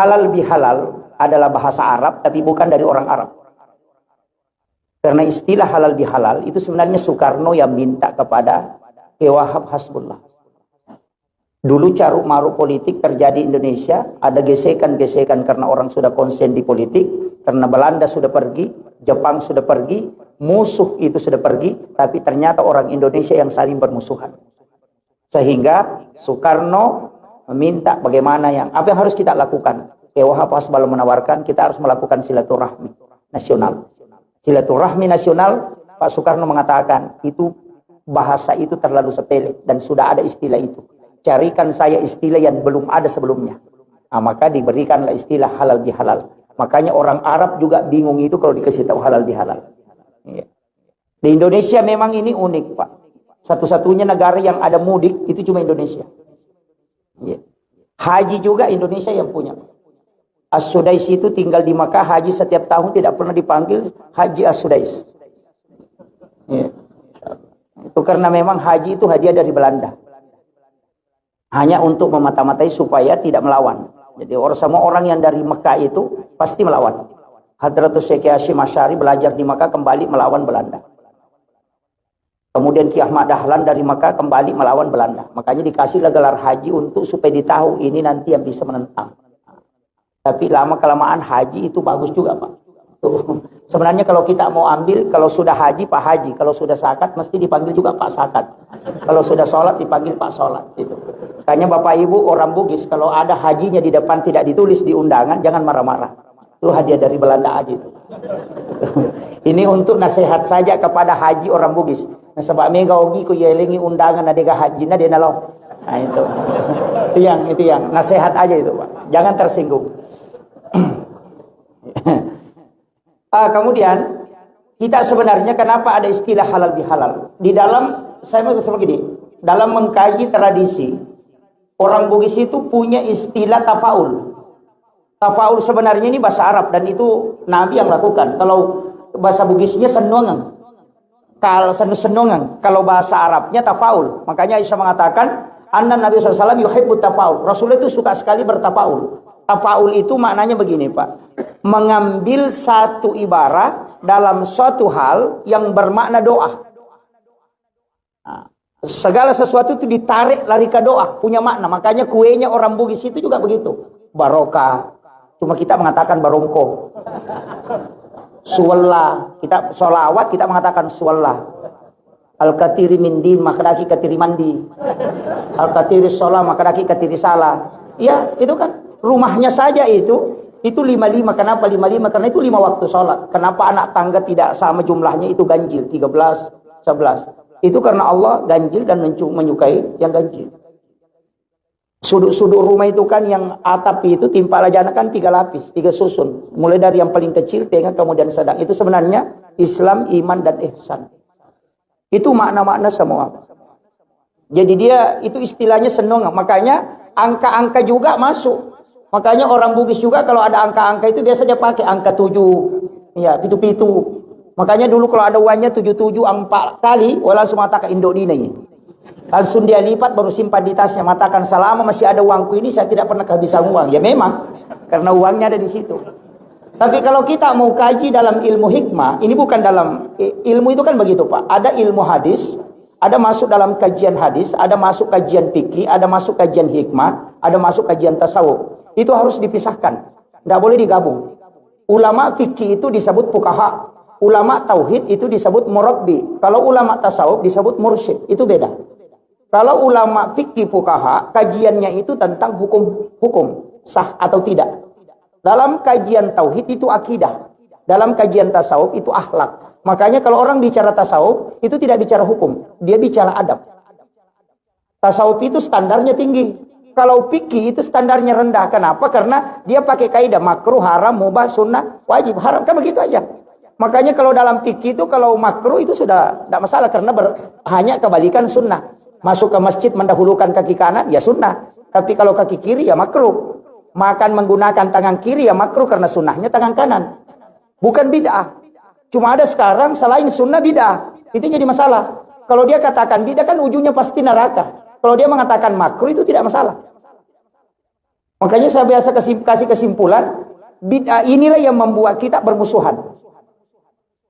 halal bihalal adalah bahasa Arab, tapi bukan dari orang Arab. Karena istilah halal bihalal itu sebenarnya Soekarno yang minta kepada Ki Wahab Hasbullah. Dulu caruk maruk politik terjadi di Indonesia, ada gesekan-gesekan karena orang sudah konsen di politik, karena Belanda sudah pergi, Jepang sudah pergi, musuh itu sudah pergi, tapi ternyata orang Indonesia yang saling bermusuhan. Sehingga Soekarno meminta bagaimana apa yang harus kita lakukan. Ki Wahab Hasbullah menawarkan kita harus melakukan silaturahmi nasional. Silaturahmi nasional, Pak Soekarno mengatakan itu bahasa itu terlalu sepele dan sudah ada istilah itu. Carikan saya istilah yang belum ada sebelumnya. Nah, maka diberikanlah istilah halal bihalal. Makanya orang Arab juga bingung itu kalau dikasih tahu halal bihalal. Ya. Di Indonesia memang ini unik, Pak. Satu-satunya negara yang ada mudik itu cuma Indonesia. Ya. Haji juga Indonesia yang punya. As-Sudais itu tinggal di Makkah, haji setiap tahun tidak pernah dipanggil Haji As-Sudais. Ya. Itu karena memang haji itu hadiah dari Belanda. Hanya untuk memata-matai supaya tidak melawan. Jadi semua orang yang dari Mekah itu pasti melawan. Hadratus Syekh Hasyim Asy'ari belajar di Mekah kembali melawan Belanda. Kemudian Ki Ahmad Dahlan dari Mekah kembali melawan Belanda. Makanya dikasihlah gelar haji untuk supaya ditahu ini nanti yang bisa menentang. Tapi lama-kelamaan haji itu bagus juga, Pak. Sebenarnya kalau kita mau ambil, kalau sudah haji Pak Haji, kalau sudah zakat mesti dipanggil juga Pak Zakat. Kalau sudah sholat dipanggil Pak Sholat. Gitu. Makanya Bapak Ibu orang Bugis kalau ada hajinya di depan tidak ditulis di undangan, jangan marah-marah. Itu hadiah dari Belanda aja itu. Ini untuk nasihat saja kepada haji orang Bugis. Nah, sebab mega ogi ku yelengi undangan adega haji na dia nalo. Nah itu. itu yang nasihat aja itu, Pak. Jangan tersinggung. Kemudian kita sebenarnya kenapa ada istilah halal bihalal? Di dalam saya mau begini, dalam mengkaji tradisi orang Bugis itu punya istilah tafaul. Tafaul sebenarnya ini bahasa Arab dan itu Nabi yang lakukan. Kalau bahasa Bugisnya senongang. Kalau bahasa Arabnya tafaul. Makanya Aisyah mengatakan, anna Nabi SAW yuhibbut tafaul. Rasulullah itu suka sekali bertafaul. Tafaul itu maknanya begini, Pak. Mengambil satu ibarat dalam suatu hal yang bermakna doa. Nah, segala sesuatu itu ditarik lari ke doa, punya makna. Makanya kuenya orang Bugis itu juga begitu. Barokah. Cuma kita mengatakan barongko. Suwallah. Kita sholawat kita mengatakan suwallah. Al-katiri min din makadaki katiri mandi. Al-katiri sholah makadaki katiri salah. Ya, itu kan. Rumahnya saja itu 55. Kenapa 55? Karena itu 5 waktu sholat. Kenapa anak tangga tidak sama jumlahnya itu ganjil 13, 11. Itu karena Allah ganjil dan menyukai yang ganjil. Sudut-sudut rumah itu kan yang atap itu timpala jana kan 3 lapis, 3 susun. Mulai dari yang paling kecil, tengah, kemudian sedang. Itu sebenarnya Islam, iman dan ihsan. Itu makna-makna semua. Jadi dia itu istilahnya senong. Makanya angka-angka juga masuk. Makanya orang Bugis juga kalau ada angka-angka itu biasa dia pakai angka 7. Ya, pitu-pitu. Makanya dulu kalau ada uangnya 77 4 kali, langsung mengatakan indok dinanya. Langsung dia lipat baru simpan di tasnya, mengatakan selama masih ada uangku ini saya tidak pernah kehabisan uang. Ya memang karena uangnya ada di situ. Tapi kalau kita mau kaji dalam ilmu hikmah, ini bukan dalam ilmu itu kan begitu, Pak. Ada ilmu hadis, ada masuk dalam kajian hadis, ada masuk kajian fikih, ada masuk kajian hikmah, ada masuk kajian tasawuf. Itu harus dipisahkan. Tidak boleh digabung. Ulama fikih itu disebut fuqaha. Ulama tauhid itu disebut murabbi. Kalau ulama tasawuf disebut mursyid. Itu beda. Kalau ulama fikih fuqaha, kajiannya itu tentang hukum sah atau tidak. Dalam kajian tauhid itu akidah. Dalam kajian tasawuf itu akhlak. Makanya kalau orang bicara tasawuf itu tidak bicara hukum, dia bicara adab. Tasawuf itu standarnya tinggi. Kalau fikih itu standarnya rendah. Kenapa? Karena dia pakai kaidah makruh, haram, mubah, sunnah, wajib, haram. Kan begitu aja. Makanya kalau dalam fikih itu kalau makruh itu sudah tidak masalah karena hanya kebalikan sunnah. Masuk ke masjid mendahulukan kaki kanan ya sunnah. Tapi kalau kaki kiri ya makruh. Makan menggunakan tangan kiri ya makruh karena sunnahnya tangan kanan. Bukan bid'ah. Cuma ada sekarang selain sunnah bid'ah. Itu jadi masalah. Kalau dia katakan bid'ah kan ujungnya pasti neraka. Kalau dia mengatakan makruh itu tidak masalah. Makanya saya biasa kasih kesimpulan, bid'ah inilah yang membuat kita bermusuhan.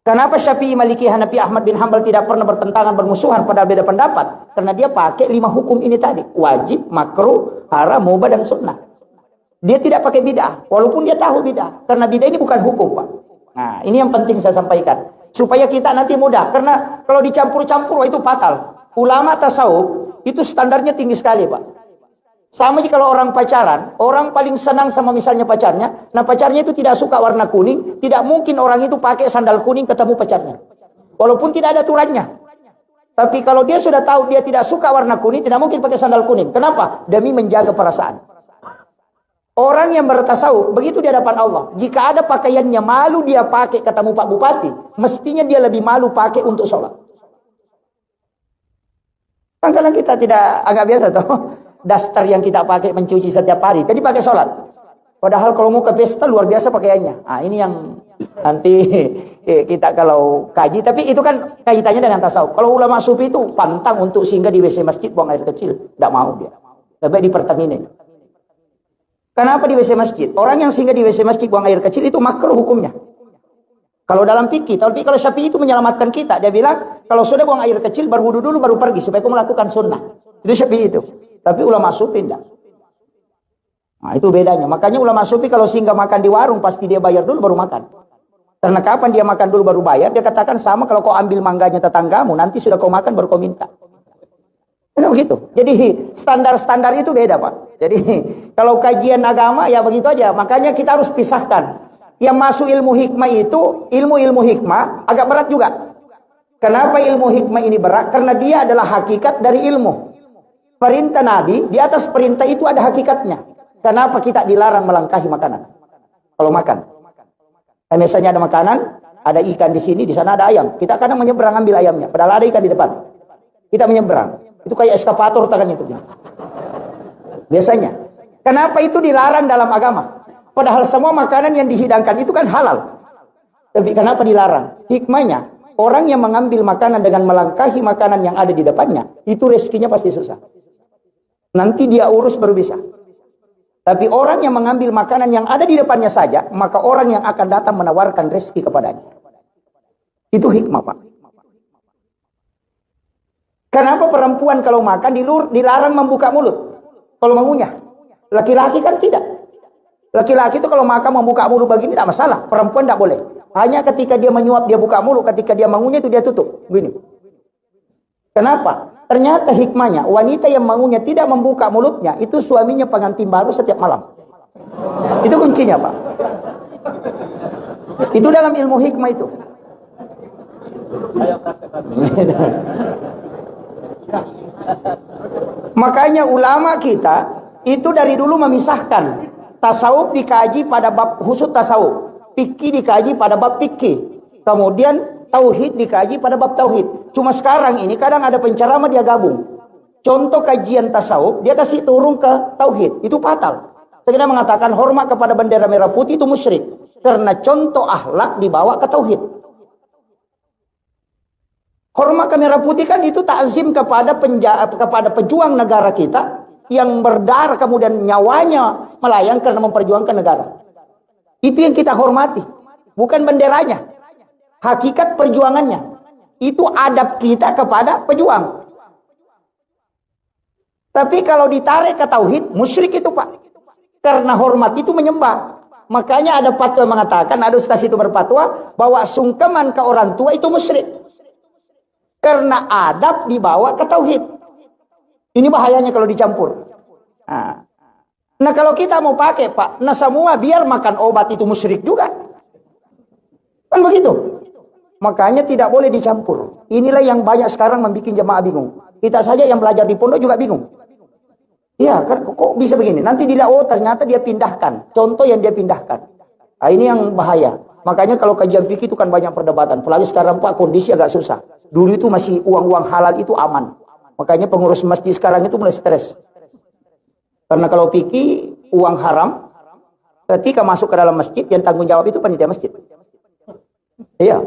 Kenapa Syafi'i, Maliki, Hanafi, Ahmad bin Hambal tidak pernah bertentangan, bermusuhan pada beda pendapat? Karena dia pakai 5 hukum ini tadi. Wajib, makruh, haram, mubah, dan sunnah. Dia tidak pakai bid'ah. Walaupun dia tahu bid'ah. Karena bid'ah ini bukan hukum, Pak. Nah, ini yang penting saya sampaikan. Supaya kita nanti mudah. Karena kalau dicampur-campur, itu fatal. Ulama tasawuf, itu standarnya tinggi sekali, Pak. Sama jika kalau orang pacaran, orang paling senang sama misalnya pacarnya. Nah, pacarnya itu tidak suka warna kuning. Tidak mungkin orang itu pakai sandal kuning ketemu pacarnya. Walaupun tidak ada aturannya. Tapi kalau dia sudah tahu dia tidak suka warna kuning, tidak mungkin pakai sandal kuning. Kenapa? Demi menjaga perasaan. Orang yang bertasawuf, begitu di hadapan Allah. Jika ada pakaiannya malu dia pakai ketemu Pak Bupati, mestinya dia lebih malu pakai untuk sholat. Kan kadang kita tidak agak biasa toh. Daster yang kita pakai mencuci setiap hari, jadi pakai sholat. Padahal kalau mau ke pesta luar biasa pakaiannya. Nah, ini yang nanti kita kalau kaji. Tapi itu kan kaitannya dengan tasawuf. Kalau ulama sufi itu pantang untuk singgah di WC masjid buang air kecil, tidak mau dia. Lebih di Pertamina. Kenapa di WC masjid? Orang yang singgah di WC masjid buang air kecil itu makruh hukumnya. Kalau dalam fikih, tapi kalau Syafi'i itu menyelamatkan kita, dia bilang kalau sudah buang air kecil berwudu dulu baru pergi supaya kau melakukan sunnah. Itu Syafi'i itu. Tapi ulama sufi tidak. Nah, itu bedanya. Makanya ulama sufi kalau singgah makan di warung pasti dia bayar dulu baru makan. Karena kapan dia makan dulu baru bayar, dia katakan sama kalau kau ambil mangganya tetanggamu, nanti sudah kau makan baru kau minta. Itu begitu. Jadi standar-standar itu beda, Pak. Jadi kalau kajian agama ya begitu aja. Makanya kita harus pisahkan. Yang masuk ilmu hikmah itu, ilmu-ilmu hikmah agak berat juga. Kenapa ilmu hikmah ini berat? Karena dia adalah hakikat dari ilmu. Perintah Nabi, di atas perintah itu ada hakikatnya. Kenapa kita dilarang melangkahi makanan? Kalau makan. Dan biasanya ada makanan, ada ikan di sini, di sana ada ayam. Kita kadang menyeberang ambil ayamnya, padahal ada ikan di depan. Kita menyeberang. Itu kayak eskapator tangannya itu. Biasanya. Kenapa itu dilarang dalam agama? Padahal semua makanan yang dihidangkan itu kan halal. Tapi kenapa dilarang? Hikmahnya, orang yang mengambil makanan dengan melangkahi makanan yang ada di depannya, itu rezekinya pasti susah. Nanti dia urus baru bisa. Tapi orang yang mengambil makanan yang ada di depannya saja, maka orang yang akan datang menawarkan rezeki kepadanya. Itu hikmah, Pak. Kenapa perempuan kalau makan dilarang membuka mulut? Kalau mengunyah. Laki-laki kan tidak. Laki-laki itu kalau makan membuka mulut begini tidak masalah. Perempuan tidak boleh. Hanya ketika dia menyuap dia buka mulut, ketika dia mengunyah itu dia tutup. Begini. Kenapa? Ternyata hikmahnya, wanita yang mengunyah tidak membuka mulutnya, itu suaminya pengantin baru setiap malam. Itu kuncinya, Pak. Itu dalam ilmu hikmah itu. Makanya ulama kita, itu dari dulu memisahkan. Tasawuf dikaji pada bab khusus tasawuf. Fikih dikaji pada bab fikih. Kemudian tauhid dikaji pada bab tauhid. Cuma sekarang ini kadang ada penceramah dia gabung. Contoh kajian tasawuf, dia kasih turun ke tauhid. Itu fatal. Saya mengatakan hormat kepada bendera merah putih itu musyrik. Karena contoh akhlak dibawa ke tauhid. Hormat ke merah putih kan itu takzim kepada pejuang negara kita yang berdarah kemudian nyawanya melayang karena memperjuangkan negara. Itu yang kita hormati. Bukan benderanya. Hakikat perjuangannya. Itu adab kita kepada pejuang. Tapi kalau ditarik ke tauhid, musyrik itu, Pak. Karena hormat itu menyembah. Makanya ada fatwa mengatakan, ada ustaz itu berfatwa bahwa sungkeman ke orang tua itu musyrik. Karena adab dibawa ke tauhid. Ini bahayanya kalau dicampur. Nah kalau kita mau pakai, Pak, nah semua biar makan obat itu musyrik juga. Kan begitu. Makanya tidak boleh dicampur. Inilah yang banyak sekarang membuat jemaah bingung. Kita saja yang belajar di pondok juga bingung. Ya, kan kok bisa begini? Nanti dilihat, oh ternyata dia pindahkan. Contoh yang dia pindahkan. Nah, ini yang bahaya. Makanya kalau kajian fikih itu kan banyak perdebatan. Apalagi sekarang, Pak, kondisi agak susah. Dulu itu masih uang-uang halal itu aman. Makanya pengurus masjid sekarang itu mulai stres. Karena kalau fikih uang haram, ketika masuk ke dalam masjid, yang tanggung jawab itu panitia masjid. Iya.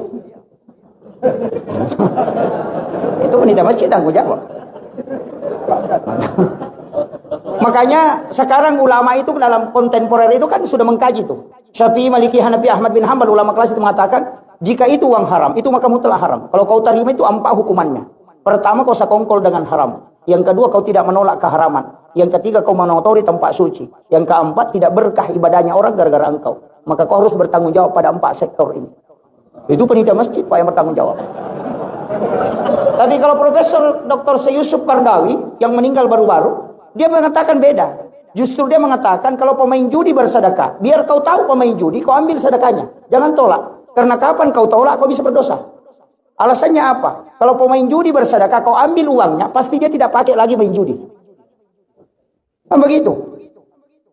Itu panitia masjid tanggung jawab. Makanya sekarang ulama itu dalam kontemporer itu kan sudah mengkaji tuh. Syafi'i, Maliki, Hanafi, Ahmad bin Hanbal, ulama kelas itu mengatakan, jika itu uang haram, itu maka mutlak haram. Kalau kau terima itu 4 hukumannya. Pertama, kau sekongkol dengan haram. Yang kedua, kau tidak menolak keharaman. Yang ketiga, kau mengotori tempat suci. Yang keempat, tidak berkah ibadahnya orang gara-gara engkau. Maka kau harus bertanggung jawab pada 4 sektor ini. Itu penitia masjid Pak yang bertanggung jawab. Tapi kalau Profesor Dr. Yusuf Qaradawi yang meninggal baru-baru, dia mengatakan beda. Justru dia mengatakan kalau pemain judi bersedekah, biar kau tahu pemain judi, kau ambil sedekahnya. Jangan tolak. Karena kapan kau tolak, kau bisa berdosa. Alasannya apa? Kalau pemain judi bersedekah, kau ambil uangnya, pasti dia tidak pakai lagi main judi. Kan begitu.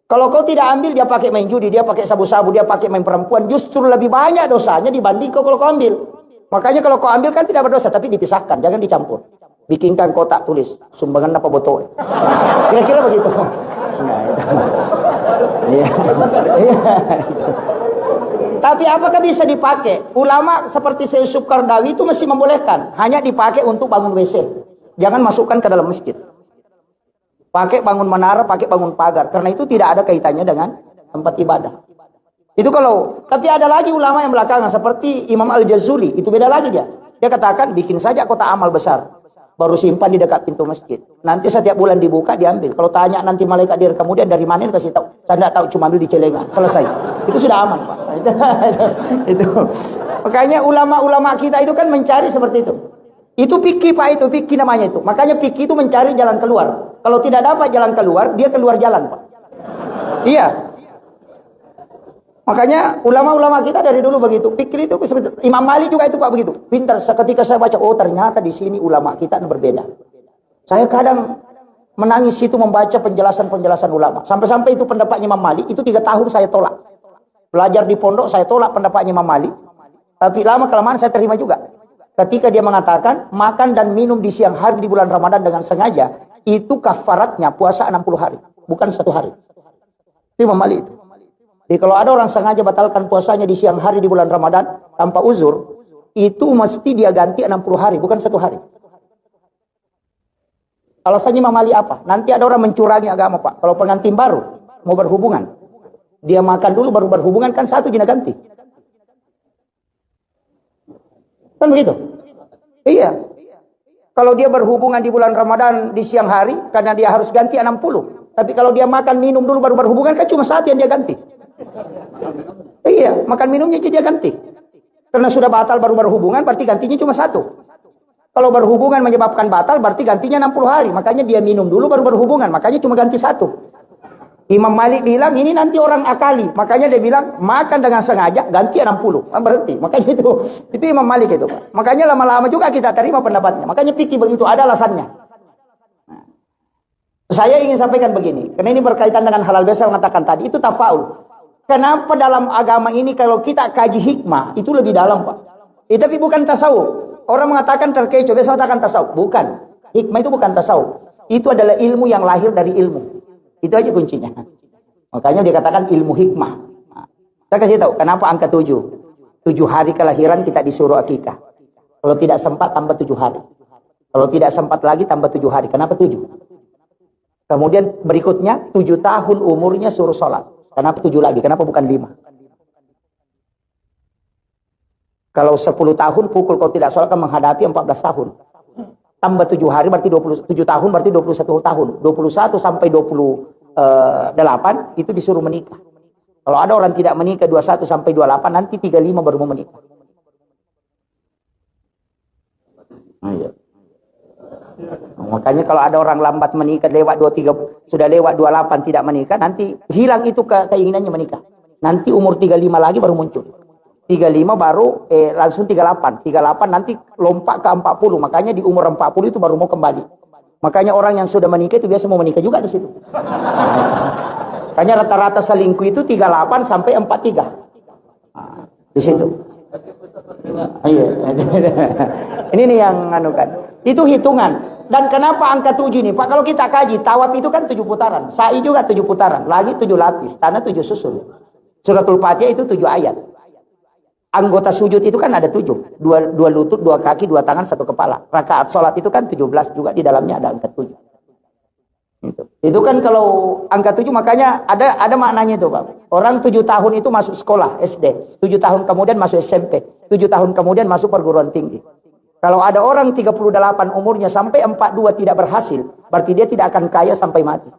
Kalau kau tidak ambil, dia pakai main judi, dia pakai sabu-sabu, dia pakai main perempuan, justru lebih banyak dosanya dibanding kau kalau kau ambil. Makanya kalau kau ambil kan tidak berdosa, tapi dipisahkan, jangan dicampur. Bikinkan kotak tulis, sumbangan apa botol. Kira-kira begitu. Nah, itu. Iya. Tapi apakah bisa dipakai? Ulama seperti Syekh Yusuf Qaradawi itu masih membolehkan. Hanya dipakai untuk bangun WC. Jangan masukkan ke dalam masjid. Pakai bangun menara, pakai bangun pagar. Karena itu tidak ada kaitannya dengan tempat ibadah. Itu kalau, tapi ada lagi ulama yang belakangan seperti Imam Al-Jazuli. Itu beda lagi dia. Dia katakan bikin saja kotak amal besar. Baru simpan di dekat pintu masjid. Nanti setiap bulan dibuka, diambil. Kalau tanya nanti malaikat dia kemudian dari mana, kasih tahu. Saya tidak tahu, cuma ambil di celengan. Selesai. Itu sudah aman, Pak. Itu. Makanya ulama-ulama kita itu kan mencari seperti itu. Itu fikih, Pak, itu fikih namanya itu. Makanya fikih itu mencari jalan keluar. Kalau tidak dapat jalan keluar, dia keluar jalan, Pak. Iya. Makanya ulama-ulama kita dari dulu begitu. Fikih itu Imam Malik juga itu Pak begitu. Pintar. Ketika saya baca, oh ternyata di sini ulama kita berbeda. Saya kadang menangis itu membaca penjelasan-penjelasan ulama. Sampai-sampai itu pendapatnya Imam Malik, itu 3 tahun saya tolak. Belajar di pondok saya tolak pendapatnya Imam Malik. Tapi lama-kelamaan saya terima juga. Ketika dia mengatakan makan dan minum di siang hari di bulan Ramadan dengan sengaja, itu kafaratnya puasa 60 hari, bukan 1 hari. Itu Imam Malik itu. Jadi kalau ada orang sengaja batalkan puasanya di siang hari di bulan Ramadan tanpa uzur, itu mesti dia ganti 60 hari, bukan 1 hari. Alasannya Imam Malik apa? Nanti ada orang mencurangi agama, Pak. Kalau pengantin baru mau berhubungan, dia makan dulu baru berhubungan, kan 1 jina ganti. Kan begitu? Iya. Kalau dia berhubungan di bulan Ramadan di siang hari, karena dia harus ganti 60. Tapi kalau dia makan minum dulu baru berhubungan, kan cuma 1 yang dia ganti. Iya, makan minumnya dia ganti. Karena sudah batal baru berhubungan, berarti gantinya cuma 1. Kalau berhubungan menyebabkan batal, berarti gantinya 60 hari. Makanya dia minum dulu baru berhubungan, makanya cuma ganti 1. Imam Malik bilang, ini nanti orang akali. Makanya dia bilang, makan dengan sengaja, ganti 60. Berhenti. Makanya itu Imam Malik itu. Makanya lama-lama juga kita terima pendapatnya. Makanya fikih begitu, ada alasannya. Nah, saya ingin sampaikan begini. Karena ini berkaitan dengan halal biasa mengatakan tadi. Itu tafaul. Kenapa dalam agama ini kalau kita kaji hikmah, itu lebih dalam, Pak. Tapi bukan tasawuf. Orang mengatakan terkecoh, biasa mengatakan tasawuf. Bukan. Hikmah itu bukan tasawuf. Itu adalah ilmu yang lahir dari ilmu. Itu aja kuncinya. Makanya dikatakan ilmu hikmah. Nah, saya kasih tahu kenapa angka 7. 7 hari kelahiran kita disuruh akikah. Kalau tidak sempat tambah 7 hari. Kalau tidak sempat lagi tambah 7 hari. Kenapa 7? Kemudian berikutnya 7 tahun umurnya suruh sholat. Kenapa 7 lagi? Kenapa bukan 5? Kalau 10 tahun pukul kau tidak sholat kan menghadapi 14 tahun. Tambah 7 hari berarti 27 tahun, berarti 21 tahun. 21 sampai 28 itu disuruh menikah. Kalau ada orang tidak menikah 21 sampai 28, nanti 35 baru mau menikah. Nah, iya. Makanya kalau ada orang lambat menikah lewat 23, sudah lewat 28 tidak menikah, nanti hilang itu keinginannya menikah. Nanti umur 35 lagi baru muncul. 35 baru langsung 38. 38 nanti lompat ke 40. Makanya di umur 40 itu baru mau kembali. Makanya orang yang sudah menikah itu biasa mau menikah juga di situ. Makanya rata-rata selingkuh itu 38 sampai 43. Nah, di situ. Iya. Ini nih yang anukan. Itu hitungan. Dan kenapa angka 7 ini? Pak, kalau kita kaji, tawaf itu kan 7 putaran. Sa'i juga 7 putaran. Lagi 7 lapis. Tanah 7 susun. Suratul Fatihah itu 7 ayat. Anggota sujud itu kan ada 7. Dua lutut, 2 kaki, 2 tangan, 1 kepala. Rakaat sholat itu kan 17 juga. Di dalamnya ada angka 7. Itu kan kalau angka 7, makanya ada maknanya itu, Pak. Orang 7 tahun itu masuk sekolah SD, 7 tahun kemudian masuk SMP, 7 tahun kemudian masuk perguruan tinggi. Kalau ada orang 38 umurnya sampai 42 tidak berhasil, berarti dia tidak akan kaya sampai mati.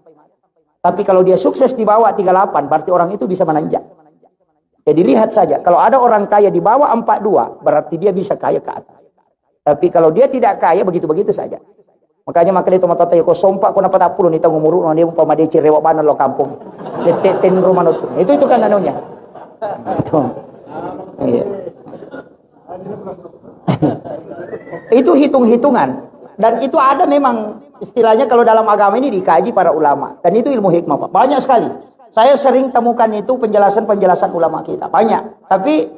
Tapi kalau dia sukses di bawah 38, berarti orang itu bisa menanjak. Jadi lihat saja, kalau ada orang kaya di bawah 42, berarti dia bisa kaya ke atas. Tapi kalau dia tidak kaya, begitu-begitu saja. Makanya itu mata tayo ko sompa ko na patapulo ni tang umuru ni mo pamadeci rewa banan lo kampung. Ten rumah no. Itu kan anunya. Itu. Iya. Itu hitung-hitungan dan itu ada memang istilahnya kalau dalam agama ini dikaji para ulama dan itu ilmu hikmah, Pak. Banyak sekali. Saya sering temukan itu penjelasan-penjelasan ulama kita. Banyak. Tapi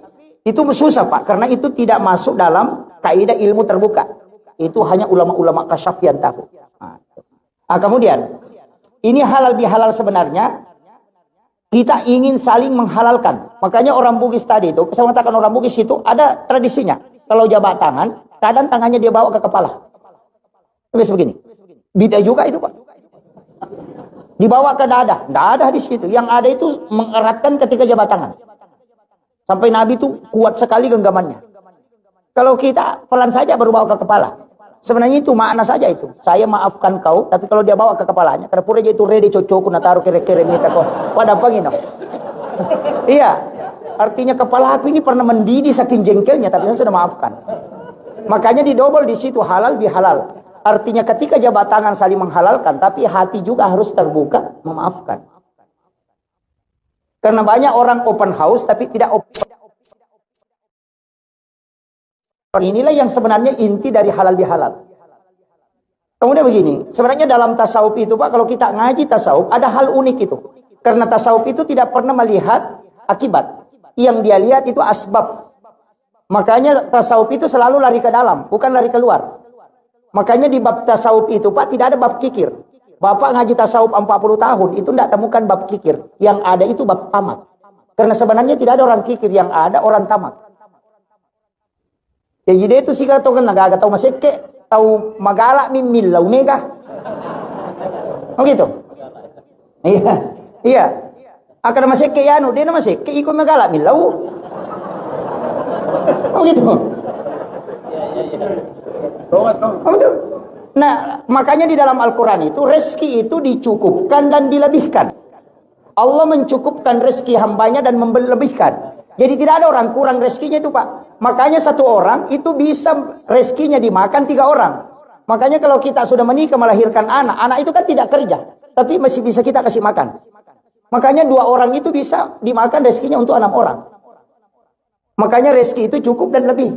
itu susah, Pak, karena itu tidak masuk dalam kaidah ilmu terbuka. Itu hanya ulama-ulama kasyaf yang tahu. Nah, kemudian ini halal bihalal sebenarnya kita ingin saling menghalalkan. Makanya orang Bugis tadi itu, saya mengatakan orang Bugis itu ada tradisinya. Kalau jabat tangan, kadang tangannya dia bawa ke kepala. Terus begini. Bida juga itu, Pak. Dibawa ke dada. Tidak ada di situ. Yang ada itu mengeratkan ketika jabat tangan. Sampai Nabi itu kuat sekali genggamannya. Kalau kita pelan saja baru bawa ke kepala. Sebenarnya itu makna saja itu. Saya maafkan kau, tapi kalau dia bawa ke kepalanya, karena pura itu rede cocok na taruh kere-kere minta kau. Pada pangino. Iya. Artinya kepala aku ini pernah mendidih saking jengkelnya, tapi saya sudah maafkan. Makanya didobel di situ halal bihalal. Artinya ketika jabat tangan saling menghalalkan, tapi hati juga harus terbuka memaafkan. Karena banyak orang open house tapi tidak open. Inilah yang sebenarnya inti dari halal bihalal. Kemudian begini, sebenarnya dalam tasawuf itu, Pak, kalau kita ngaji tasawuf ada hal unik itu. Karena tasawuf itu tidak pernah melihat akibat. Yang dia lihat itu asbab. Makanya tasawuf itu selalu lari ke dalam, bukan lari keluar. Makanya di bab tasawuf itu, Pak, tidak ada bab kikir. Bapak ngaji tasawuf 40 tahun, itu tidak temukan bab kikir. Yang ada itu bab tamak. Karena sebenarnya tidak ada orang kikir, yang ada orang tamak. Ya jadi itu sih kata kan nagagak tahu masih tahu magala mimilau mega. Oh gitu. Iya. Iya. Akan masih yanu dia masih ikut magala milau. Oh gitu. Oh betul. Nah, makanya di dalam Al-Qur'an itu rezeki itu dicukupkan dan dilebihkan. Allah mencukupkan rezeki hambanya dan melebihkan. Jadi tidak ada orang kurang rezekinya itu, Pak. Makanya satu orang itu bisa rezekinya dimakan 3 orang. Makanya kalau kita sudah menikah melahirkan anak, anak itu kan tidak kerja, tapi masih bisa kita kasih makan. Makanya 2 orang itu bisa dimakan rezekinya untuk 6 orang. Makanya rezeki itu cukup dan lebih.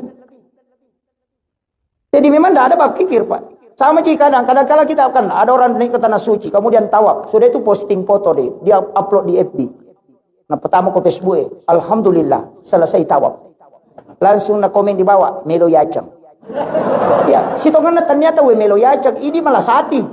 Jadi memang tidak ada bab kikir, Pak. Sama jika kadang-kadang kita akan ada orang naik ke tanah suci, kemudian tawaf, sudah itu posting foto dia upload di FB. Nah pertama ke Facebook, alhamdulillah selesai tawaf. Langsung na komen di bawah, melo yacang. Ya, si tongan na ternyata we melo yacang, ini malah sati.